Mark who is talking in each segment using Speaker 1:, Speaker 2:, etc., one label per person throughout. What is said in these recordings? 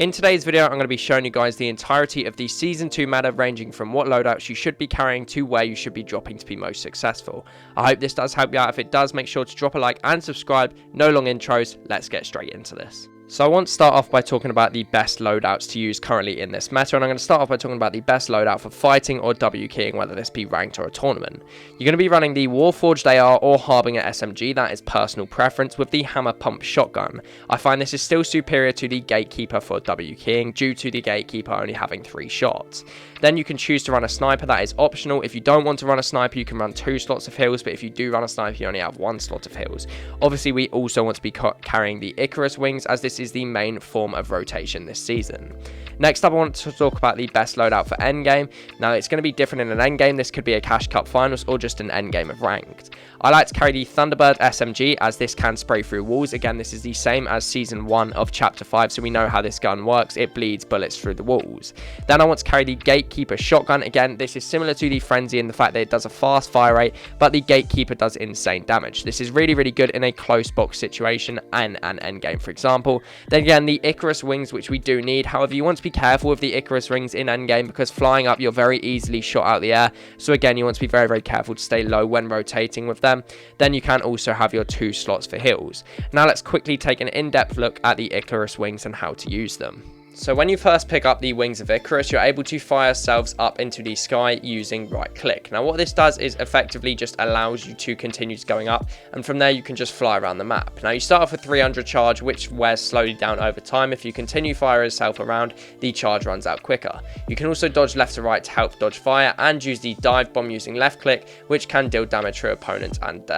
Speaker 1: In today's video, I'm going to be showing you guys the entirety of the Season 2 meta, ranging from what loadouts you should be carrying to where you should be dropping to be most successful. I hope this does help you out. If it does, make sure to drop a like and subscribe. No long intros, let's get straight into this. So I want to start off by talking about the best loadouts to use currently in this meta, and I'm going to start off by talking about the best loadout for fighting or W keying, whether this be ranked or a tournament. You're going to be running the Warforged AR or Harbinger SMG, that is personal preference, with the Hammer Pump Shotgun. I find this is still superior to the Gatekeeper for W keying, due to the Gatekeeper only having 3 shots. Then you can choose to run a sniper, that is optional. If you don't want to run a sniper, you can run 2 slots of heals, but if you do run a sniper, you only have 1 slot of heals. Obviously, we also want to be carrying the Icarus wings, as this is the main form of rotation this season. Next up, I want to talk about the best loadout for Endgame. Now, it's going to be different in an Endgame. This could be a Cash Cup Finals or just an Endgame of Ranked. I like to carry the Thunderbolt SMG, as this can spray through walls. Again, this is the same as Season 1 of Chapter 5, so we know how this gun works. It bleeds bullets through the walls. Then I want to carry the Gatekeeper Shotgun. Again, this is similar to the Frenzy in the fact that it does a fast fire rate, but the Gatekeeper does insane damage. This is really, really good in a close box situation and an Endgame, for example. Then again, the Icarus wings, which we do need. However, you want to be careful with the Icarus wings in Endgame, because flying up, you're very easily shot out the air. So again, you want to be very, very careful to stay low when rotating with them. Then you can also have your 2 slots for heals. Now let's quickly take an in-depth look at the Icarus wings and how to use them. So when you first pick up the wings of Icarus, you're able to fire yourselves up into the sky using right click. Now what this does is effectively just allows you to continue going up, and from there you can just fly around the map. Now you start off with 300 charge, which wears slowly down over time. If you continue fire yourself around, the charge runs out quicker. You can also dodge left to right to help dodge fire, and use the dive bomb using left click, which can deal damage to opponents and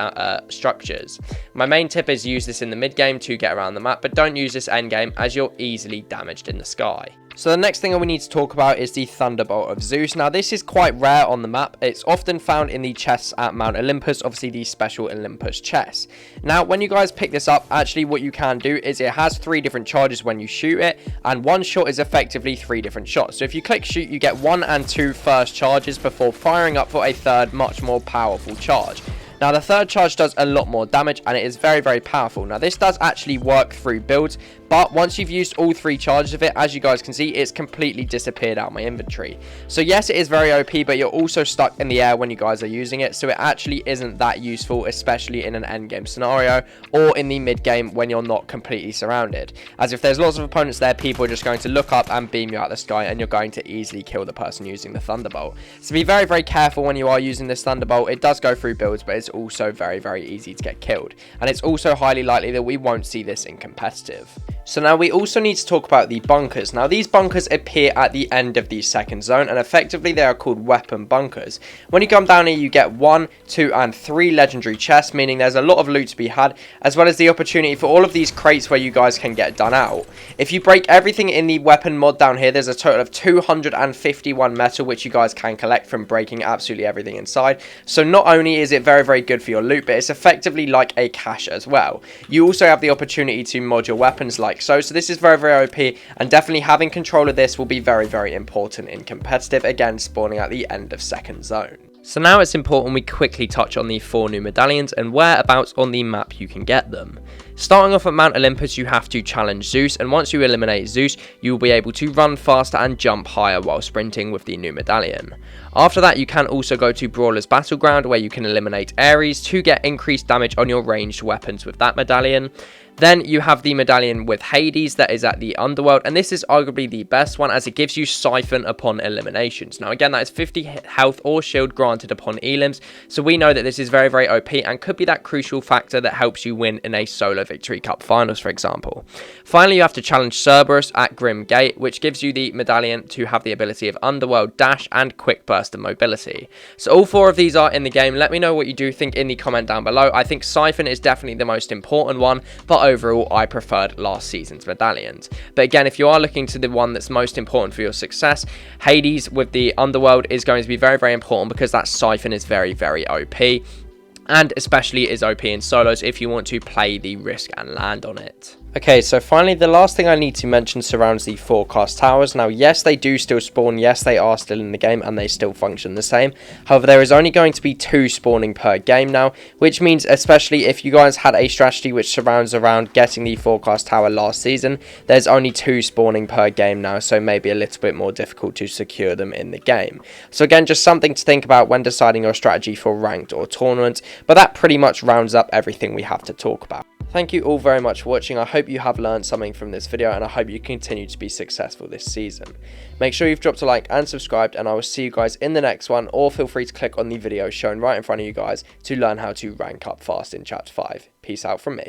Speaker 1: structures. My main tip is use this in the mid game to get around the map, but don't use this end game, as you're easily damaged in the sky. So the next thing we need to talk about is the Thunderbolt of Zeus. Now this is quite rare on the map. It's often found in the chests at Mount Olympus, obviously the special Olympus chests. Now when you guys pick this up, actually what you can do is it has 3 different charges when you shoot it, and 1 shot is effectively 3 different shots. So if you click shoot, you get 1 and 2 first charges before firing up for a third, much more powerful charge. Now the third charge does a lot more damage, and it is very, very powerful. Now this does actually work through builds, but once you've used all 3 charges of it, as you guys can see, it's completely disappeared out of my inventory. So yes, it is very OP, but you're also stuck in the air when you guys are using it, so it actually isn't that useful, especially in an end game scenario or in the mid game when you're not completely surrounded. As if there's lots of opponents there, people are just going to look up and beam you out the sky, and you're going to easily kill the person using the Thunderbolt. So be very, very careful when you are using this Thunderbolt. It does go through builds, but it's also very, very easy to get killed, and it's also highly likely that we won't see this in competitive. So now we also need to talk about the bunkers. Now these bunkers appear at the end of the second zone, and effectively they are called weapon bunkers. When you come down here, you get 1, 2 and 3 legendary chests, meaning there's a lot of loot to be had, as well as the opportunity for all of these crates where you guys can get done out. If you break everything in the weapon mod down here, there's a total of 251 metal, which you guys can collect from breaking absolutely everything inside. So not only is it very, very good for your loot, but it's effectively like a cache as well. You also have the opportunity to mod your weapons like so this is very, very OP, and definitely having control of this will be very, very important in competitive, again spawning at the end of second zone. So now it's important we quickly touch on the 4 new medallions and whereabouts on the map you can get them. Starting off at Mount Olympus, you have to challenge Zeus, and once you eliminate Zeus, you will be able to run faster and jump higher while sprinting with the new medallion. After that, you can also go to Brawler's Battleground, where you can eliminate Ares to get increased damage on your ranged weapons with that medallion. Then you have the medallion with Hades that is at the Underworld, and this is arguably the best one, as it gives you Siphon upon eliminations. Now again, that is 50 health or shield granted upon elims, so we know that this is very, very OP and could be that crucial factor that helps you win in a solo victory cup finals, for example. Finally, you have to challenge Cerberus at Grim Gate, which gives you the medallion to have the ability of Underworld Dash and Quick Burst of Mobility. So all 4 of these are in the game. Let me know what you do think in the comment down below. I think Siphon is definitely the most important one, but overall I preferred last season's medallions. But again, if you are looking to the one that's most important for your success, Hades with the Underworld is going to be very, very important, because that Siphon is very, very OP, and especially is OP in solos if you want to play the risk and land on it. Okay, so finally, the last thing I need to mention surrounds the forecast towers. Now, yes, they do still spawn. Yes, they are still in the game, and they still function the same. However, there is only going to be 2 spawning per game now, which means, especially if you guys had a strategy which surrounds around getting the forecast tower last season, there's only 2 spawning per game now, so maybe a little bit more difficult to secure them in the game. So again, just something to think about when deciding your strategy for ranked or tournament, but that pretty much rounds up everything we have to talk about. Thank you all very much for watching. I hope you have learned something from this video, and I hope you continue to be successful this season. Make sure you've dropped a like and subscribed, and I will see you guys in the next one, or feel free to click on the video shown right in front of you guys to learn how to rank up fast in Chapter 5. Peace out from me.